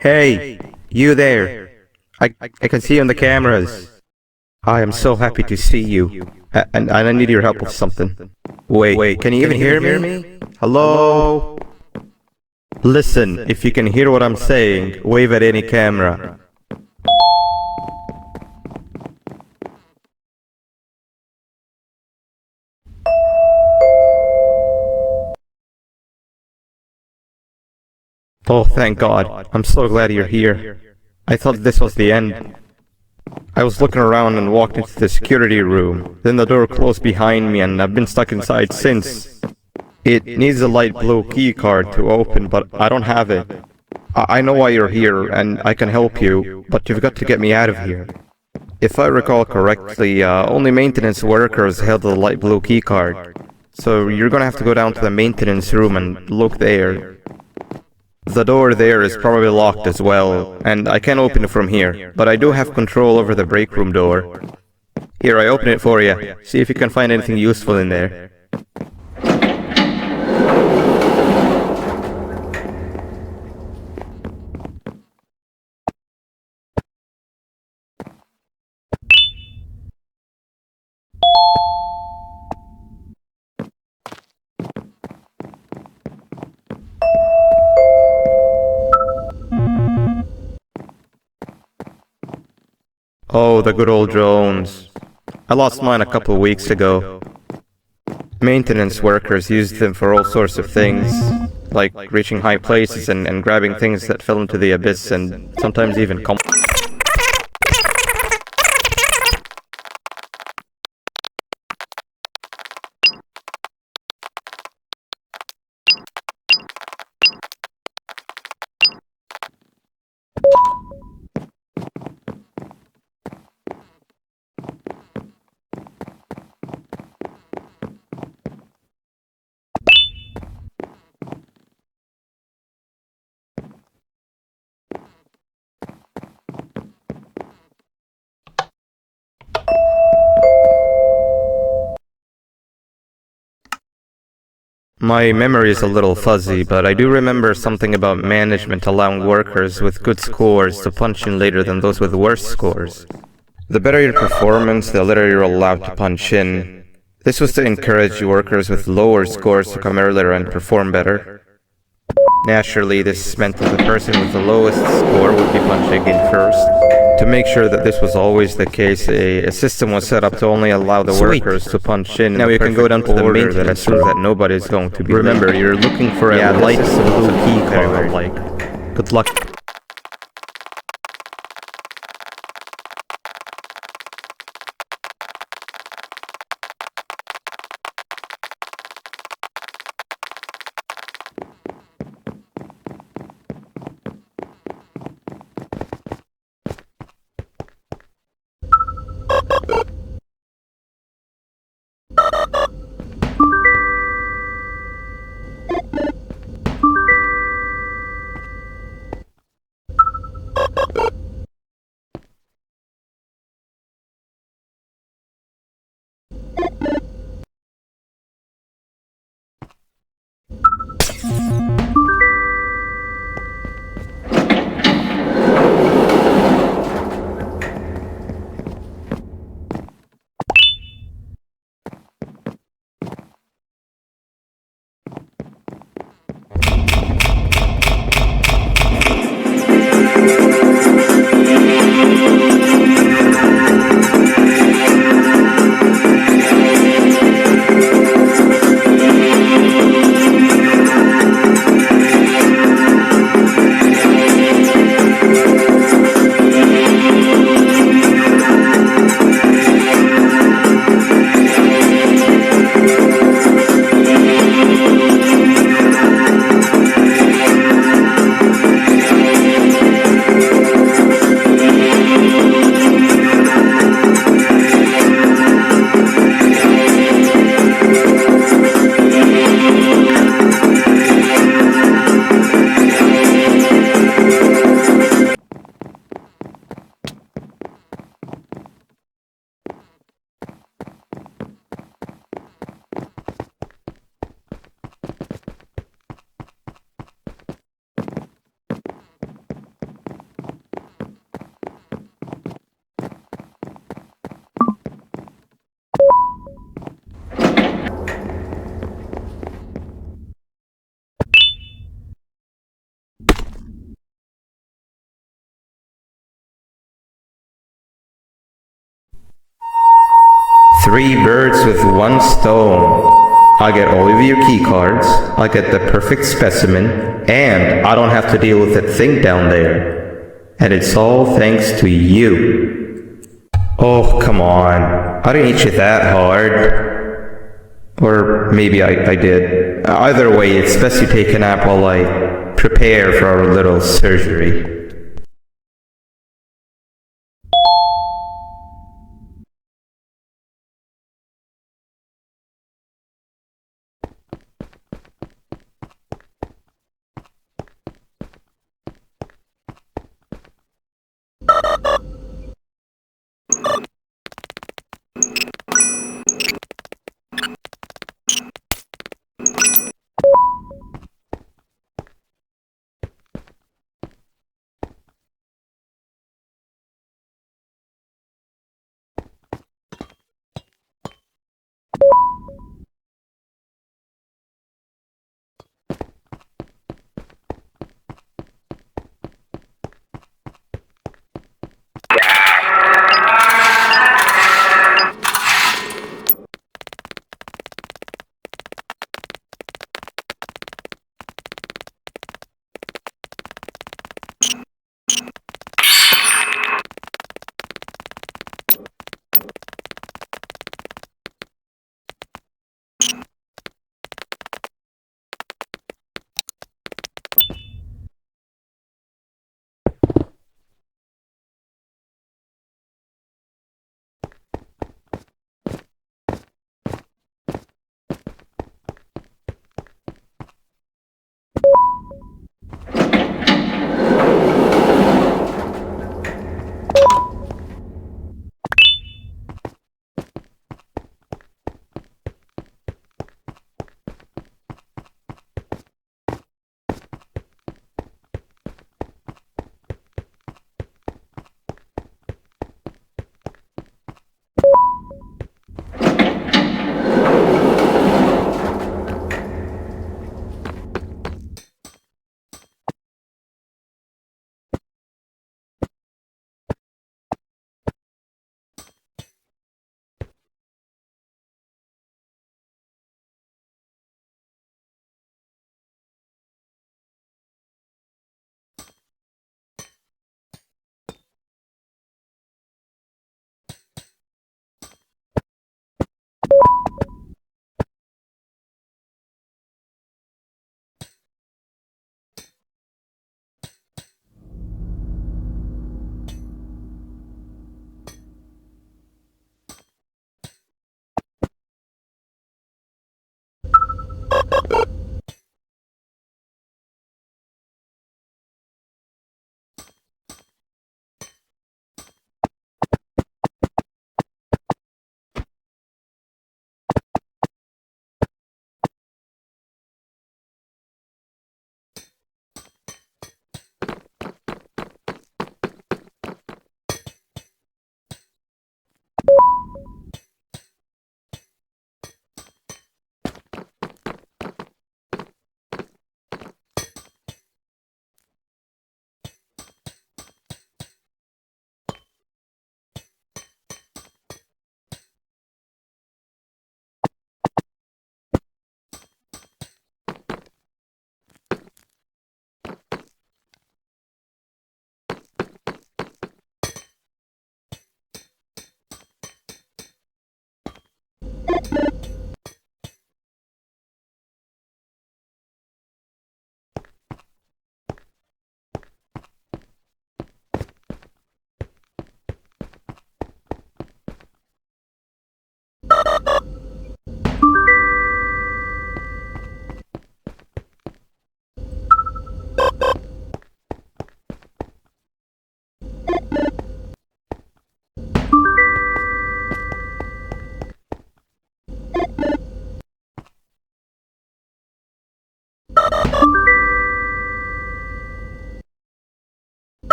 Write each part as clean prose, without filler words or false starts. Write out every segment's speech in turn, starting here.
Hey, you there. I can see you on the cameras. I am so happy to see you. And I need your help with something. Wait, can you even hear me? Hello? Listen, if you can hear what I'm saying, wave at any camera. Oh, thank God. I'm so glad you're here. I thought this was the end. I was looking around and walked into the security room. Then the door closed behind me and I've been stuck inside since. It needs a light blue key card to open, but I don't have it. I know why you're here and I can help you, but you've got to get me out of here. If I recall correctly, only maintenance workers held the light blue key card. So you're gonna have to go down to the maintenance room and look there. The door there is probably locked as well, and I can't open it from here, but I do have control over the break room door. Here, I open it for you. See if you can find anything useful in there. Oh, the good old drones. I lost mine a couple of weeks ago. Maintenance workers used them for all sorts of things, like reaching high places and grabbing things that fell into the abyss and sometimes even My memory is a little fuzzy, but I do remember something about management allowing workers with good scores to punch in later than those with worse scores. The better your performance, the later you're allowed to punch in. This was to encourage workers with lower scores to come earlier and perform better. Naturally, this meant that the person with the lowest score would be punching in first. To make sure that this was always the case, a system was set up to only allow the workers to punch in. Now you can go down to the maintenance room that nobody's going to be. Remember, you're looking for a light blue key card. Like, good luck. Three birds with one stone. I get all of your key cards, I get the perfect specimen, and I don't have to deal with that thing down there. And it's all thanks to you. Oh, come on. I didn't hit you that hard. Or maybe I did. Either way, it's best you take a nap while I prepare for our little surgery.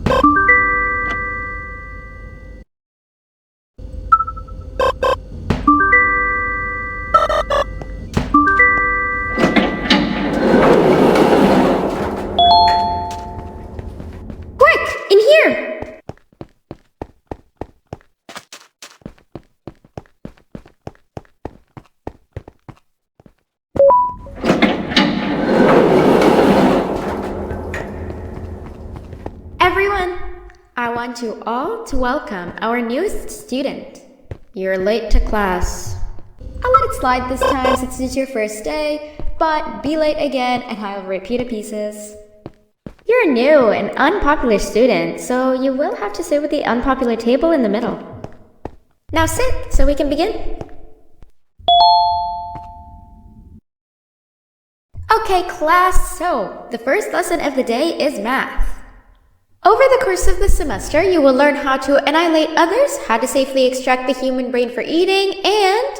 Quick, in here! Everyone, I want you all to welcome our newest student. You're late to class. I'll let it slide this time since it's your first day, but be late again and I'll repeat the pieces. You're a new and unpopular student, so you will have to sit with the unpopular table in the middle. Now sit so we can begin. Okay, class, so the first lesson of the day is math. Over the course of the semester, you will learn how to annihilate others, how to safely extract the human brain for eating, and...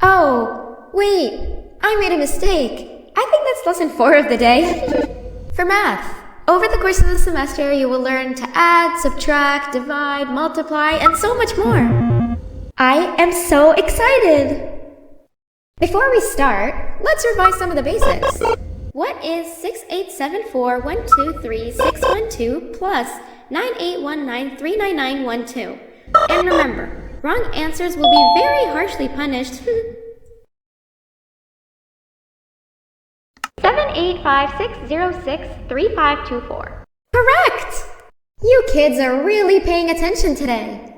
Oh, wait, I made a mistake. I think that's lesson 4 of the day. For math, over the course of the semester, you will learn to add, subtract, divide, multiply, and so much more. I am so excited! Before we start, let's revise some of the basics. What is 6874123612 plus 9819399912? And remember, wrong answers will be very harshly punished. 785-606-3524. Correct! You kids are really paying attention today.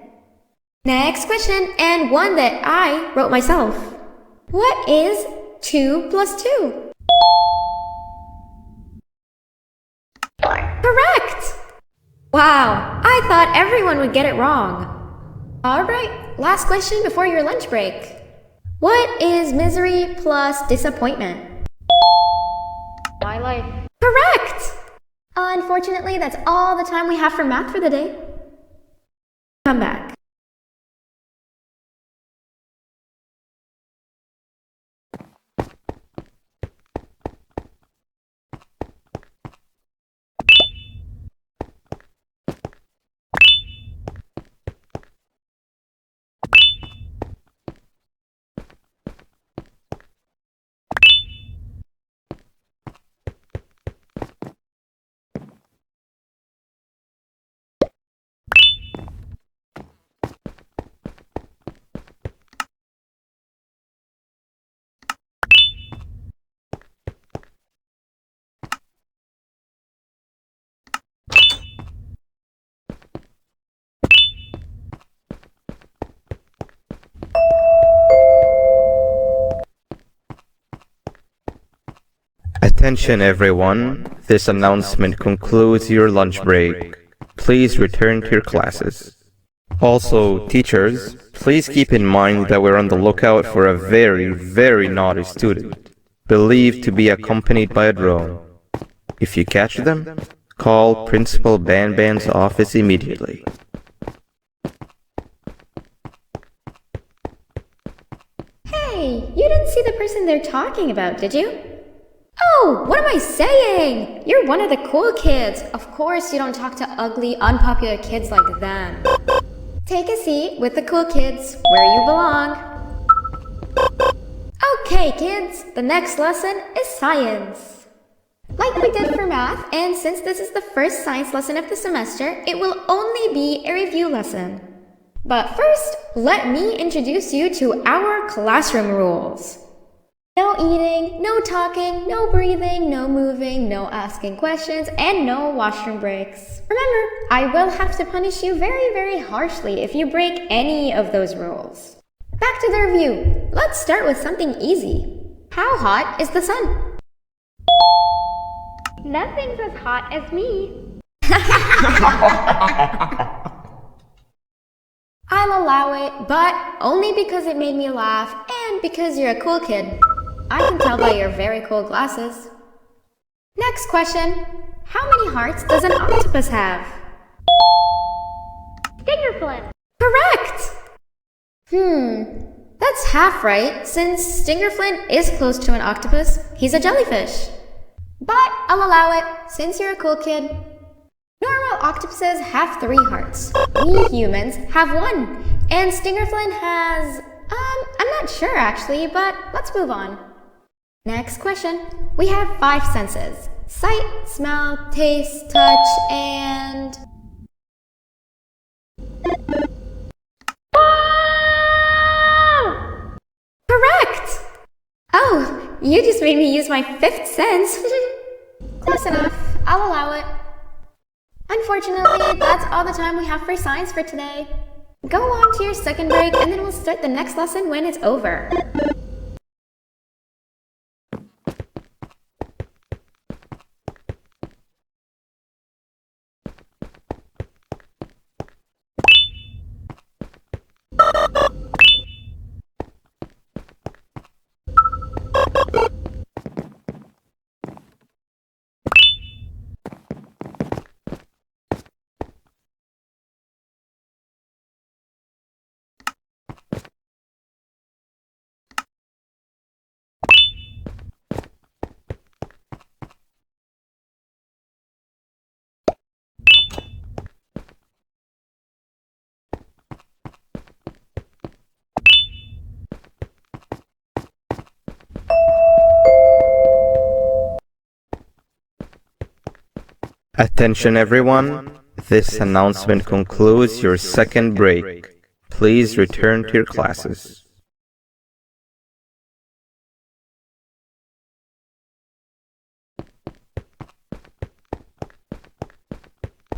Next question, and one that I wrote myself. What is 2 plus 2? Correct! Wow, I thought everyone would get it wrong. Alright, last question before your lunch break. What is misery plus disappointment? My life. Correct! Unfortunately, that's all the time we have for math for the day. Come back. Attention everyone, this announcement concludes your lunch break. Please return to your classes. Also, teachers, please keep in mind that we're on the lookout for a very, very naughty student, believed to be accompanied by a drone. If you catch them, call Principal Banban's office immediately. Hey, you didn't see the person they're talking about, did you? Oh, what am I saying? You're one of the cool kids. Of course you don't talk to ugly, unpopular kids like them. Take a seat with the cool kids, where you belong. Okay, kids, the next lesson is science. Like we did for math, and since this is the first science lesson of the semester, it will only be a review lesson. But first, let me introduce you to our classroom rules. No eating, no talking, no breathing, no moving, no asking questions, and no washroom breaks. Remember, I will have to punish you very, very harshly if you break any of those rules. Back to the review. Let's start with something easy. How hot is the sun? Nothing's as hot as me. I'll allow it, but only because it made me laugh and because you're a cool kid. I can tell by your very cool glasses. Next question. How many hearts does an octopus have? Stingerflint. Correct! That's half right, since Stingerflint is close to an octopus. He's a jellyfish. But I'll allow it, since you're a cool kid. Normal octopuses have 3 hearts. We humans have 1. And Stingerflynn has... I'm not sure actually, but let's move on. Next question. We have 5 senses. Sight, smell, taste, touch, and... Correct! Oh, you just made me use my 5th sense. Close enough. I'll allow it. Unfortunately, that's all the time we have for science for today. Go on to your second break and then we'll start the next lesson when it's over. Attention everyone, this announcement concludes your second break. Please return to your classes.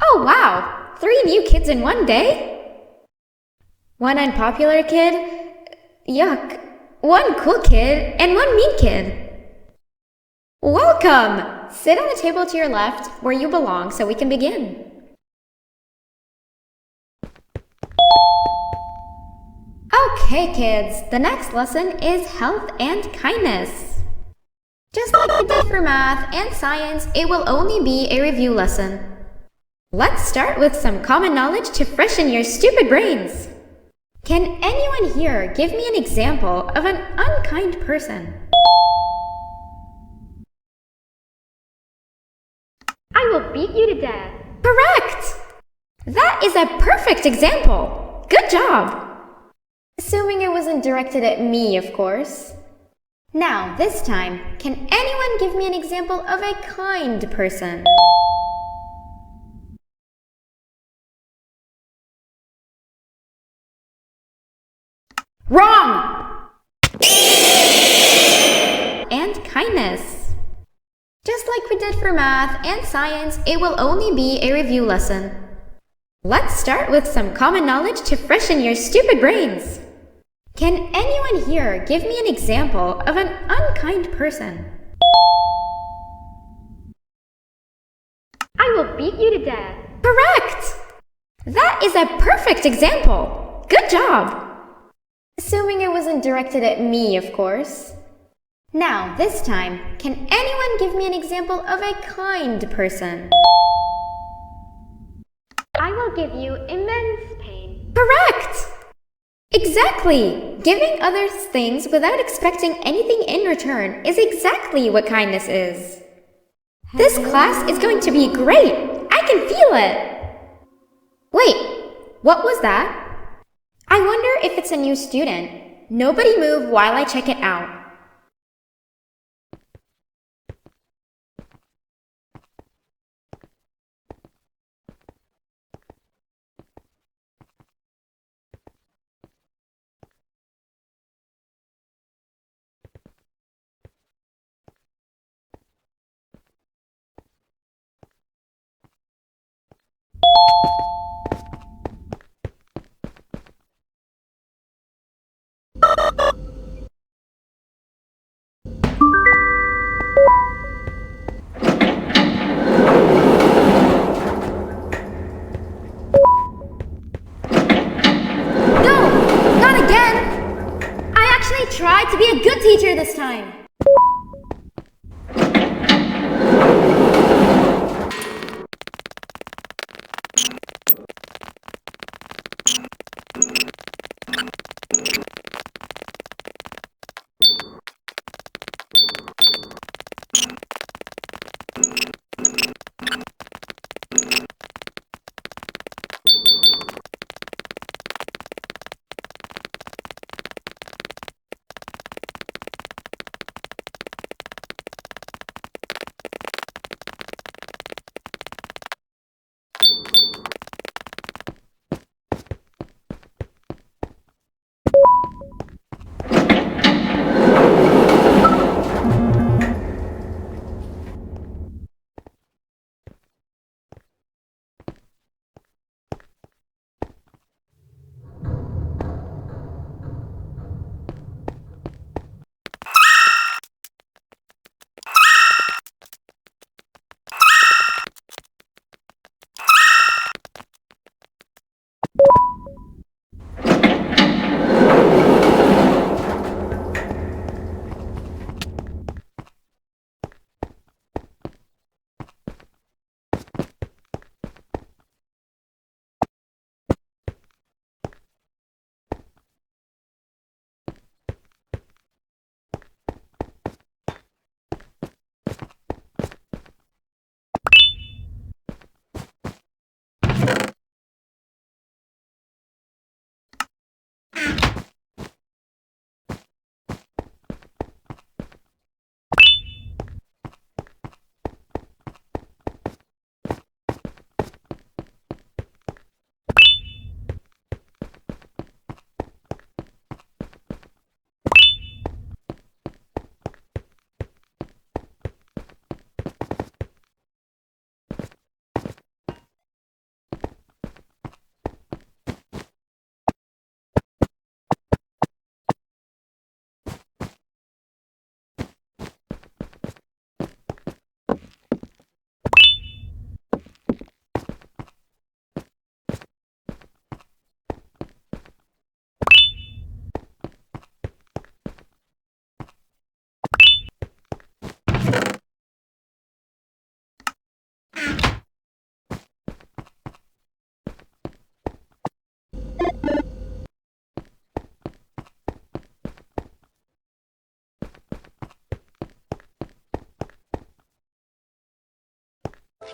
Oh wow! 3 new kids in one day? 1 unpopular kid? Yuck. 1 cool kid and 1 mean kid. Welcome! Sit on the table to your left, where you belong, so we can begin. Okay, kids, the next lesson is health and kindness. Just like we did for math and science, it will only be a review lesson. Let's start with some common knowledge to freshen your stupid brains. Can anyone here give me an example of an unkind person? I will beat you to death. Correct! That is a perfect example. Good job. Assuming it wasn't directed at me, of course. Now, this time, can anyone give me an example of a kind person? Wrong! And kindness. Just like we did for math and science, it will only be a review lesson. Let's start with some common knowledge to freshen your stupid brains. Can anyone here give me an example of an unkind person? I will beat you to death. Correct! That is a perfect example. Good job. Assuming it wasn't directed at me, of course. Now, this time, can anyone give me an example of a kind person? I will give you immense pain. Correct! Exactly! Giving others things without expecting anything in return is exactly what kindness is. This class is going to be great! I can feel it! Wait, what was that? I wonder if it's a new student. Nobody move while I check it out.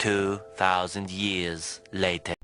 2,000 years later.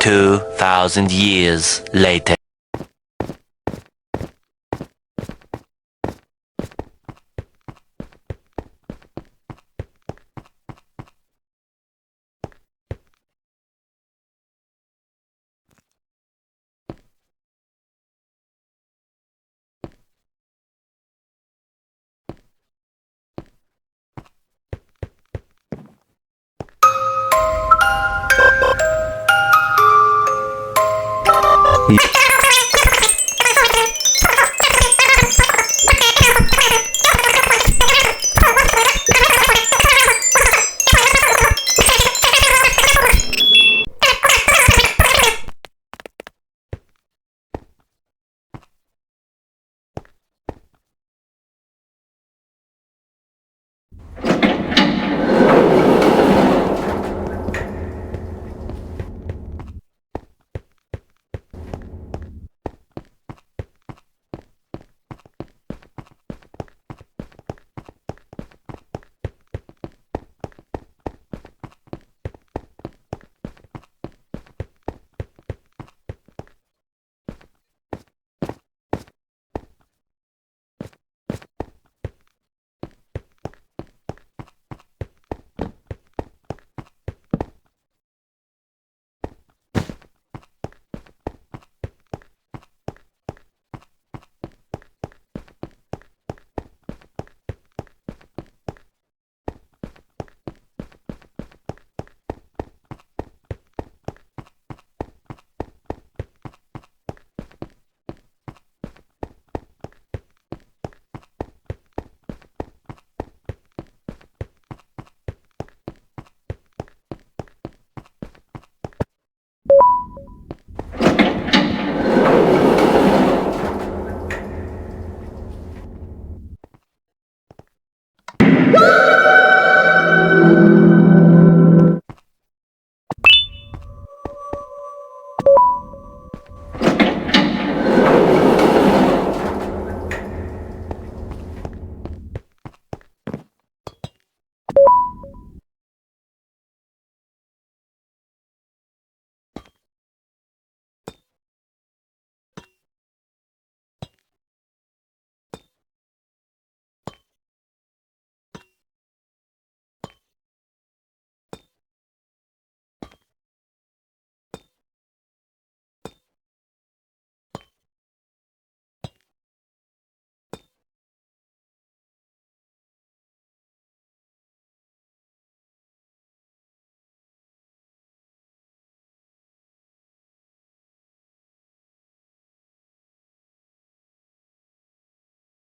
Two thousand years later.